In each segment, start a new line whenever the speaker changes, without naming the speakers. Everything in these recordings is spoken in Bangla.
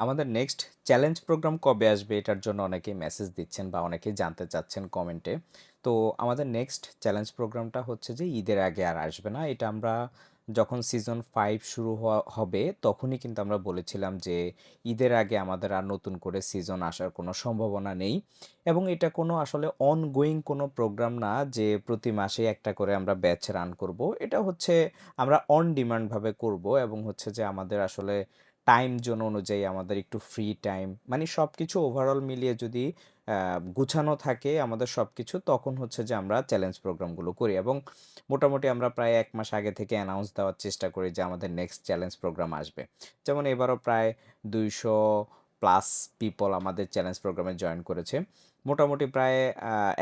আমাদের নেক্সট চ্যালেঞ্জ প্রোগ্রাম কবে আসবে এটার জন্য অনেকেই মেসেজ দিচ্ছেন বা অনেকেই জানতে চাচ্ছেন কমেন্টে। তো আমাদের নেক্সট চ্যালেঞ্জ প্রোগ্রামটা হচ্ছে যে ঈদের আগে আর আসবে না। এটা আমরা যখন সিজন 5 শুরু হবে তখনই কিন্তু আমরা বলেছিলাম যে ঈদের আগে আমাদের আর নতুন করে সিজন আসার কোনো সম্ভাবনা নেই। এবং এটা কোনো আসলে অনগোয়িং কোনো প্রোগ্রাম না যে প্রতি মাসে একটা করে আমরা ব্যাচ রান করব। এটা হচ্ছে আমরা অন ডিমান্ড ভাবে করব এবং হচ্ছে যে আমাদের আসলে টাইম জোন অনুযায়ী আমাদের একটু ফ্রি টাইম মানে সবকিছু ওভারঅল মিলিয়ে যদি গুছানো থাকে আমাদের সবকিছু তখন হচ্ছে যে আমরা চ্যালেঞ্জ প্রোগ্রামগুলো করি এবং মোটামুটি আমরা প্রায় 1 মাস আগে থেকে অ্যানাউন্স দেওয়ার চেষ্টা করি যে আমাদের নেক্সট চ্যালেঞ্জ প্রোগ্রাম আসবে। যেমন এবারও প্রায় 200 প্লাস পিপল আমাদের চ্যালেঞ্জ প্রোগ্রামে জয়েন করেছে। মোটামুটি প্রায়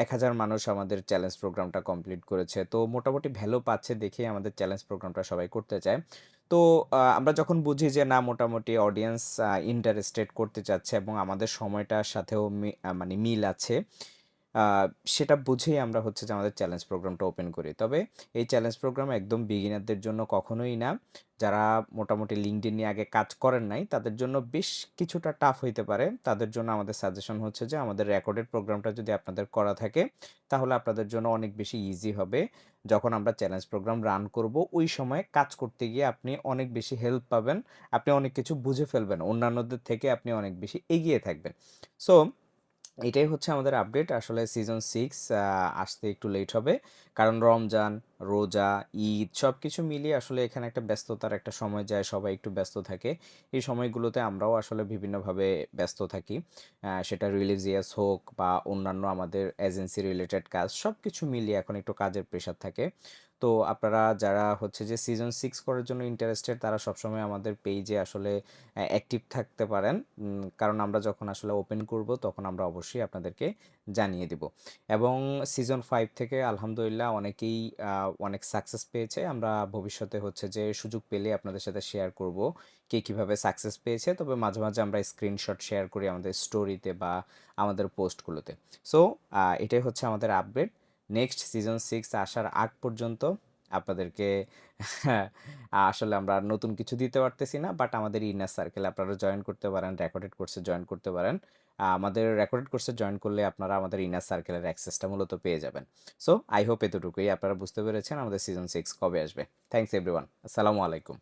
1000 মানুষ আমাদের চ্যালেঞ্জ প্রোগ্রামটা কমপ্লিট করেছে। তো মোটামুটি ভ্যালু পাচ্ছে দেখেই আমাদের চ্যালেঞ্জ প্রোগ্রামটা সবাই করতে চায়। তো আমরা যখন বুঝি যে না মোটামুটি অডিয়েন্স ইন্টারেস্টেড করতে চাচ্ছে এবং আমাদের সময়টার সাথেও মানে মিল আছে, আ সেটা বুঝেই আমরা হচ্ছে যে আমাদের চ্যালেঞ্জ প্রোগ্রামটা ওপেন করি। তবে এই চ্যালেঞ্জ প্রোগ্রাম একদম বিগিনারদের জন্য কখনোই না। যারা মোটামুটি LinkedIn নিয়ে আগে কাজ করেন নাই, তাদের জন্য বেশ কিছুটা টাফ হইতে পারে। তাদের জন্য আমাদের সাজেশন হচ্ছে যে আমাদের রেকর্ডেড প্রোগ্রামটা যদি আপনাদের করা থাকে, তাহলে আপনাদের জন্য অনেক বেশি ইজি হবে। যখন আমরা চ্যালেঞ্জ প্রোগ্রাম রান করব, ওই সময় কাজ করতে গিয়ে আপনি অনেক বেশি হেল্প পাবেন। আপনি অনেক কিছু বুঝে ফেলবেন। অন্যান্যদের থেকে আপনি অনেক বেশি এগিয়ে থাকবেন। সো এটাই হচ্ছে আমাদের আপডেট। আসলে সিজন 6 আসতে একটু লেট হবে। কারণ রমজান, রোজা, ঈদ সবকিছু মিলিয়ে আসলে এখানে একটা ব্যস্ততার একটা সময় যায়। সবাই একটু ব্যস্ত থাকে। এই সময়গুলোতে আমরাও আসলে বিভিন্নভাবে ব্যস্ত থাকি। সেটা রিলিজিয়াস হোক বা অন্যান্য আমাদের এজেন্সি রিলেটেড কাজ সবকিছু মিলিয়ে এখন একটু কাজের প্রেশার থাকে। তো আপনারা যারা হচ্ছে যে সিজন 6 করার জন্য ইন্টারেস্টেড তারা সবসময় আমাদের পেইজে আসলে অ্যাক্টিভ থাকতে পারেন। কারণ আমরা যখন আসলে ওপেন করব তখন আমরা অবশ্যই আপনাদেরকে জানিয়ে দিব। এবং সিজন 5 থেকে আলহামদুলিল্লাহ অনেকেই অনেক সাকসেস পেয়েছে। আমরা ভবিষ্যতে হচ্ছে যে সুযোগ পেলে আপনাদের সাথে শেয়ার করব কে কিভাবে সাকসেস পেয়েছে। তবে মাঝে, মাঝে আমরা স্ক্রিনশট শেয়ার করি আমাদের স্টোরিতে বা আমাদের পোস্টগুলোতে। সো এটাই হচ্ছে আমাদের আপডেট। নেক্সট সিজন 6 আসার আগ পর্যন্ত আপনাদেরকে আসলে আমরা আর নতুন কিছু দিতে পারতেছি না। বাট আমাদের ইনার সার্কেলে আপনারা জয়েন করতে পারেন, রেকর্ডেড কোর্সে জয়েন করতে পারেন। আমাদের রেকর্ডেড কোর্সে জয়েন করলে আপনারা আমাদের ইনার সার্কেলের অ্যাক্সেসটা মূলত পেয়ে যাবেন। সো আই হোপ এতটুকুই আপনারা বুঝতে পেরেছেন আমাদের সিজন 6 কবে আসবে। Thanks everyone. আসসালামু আলাইকুম।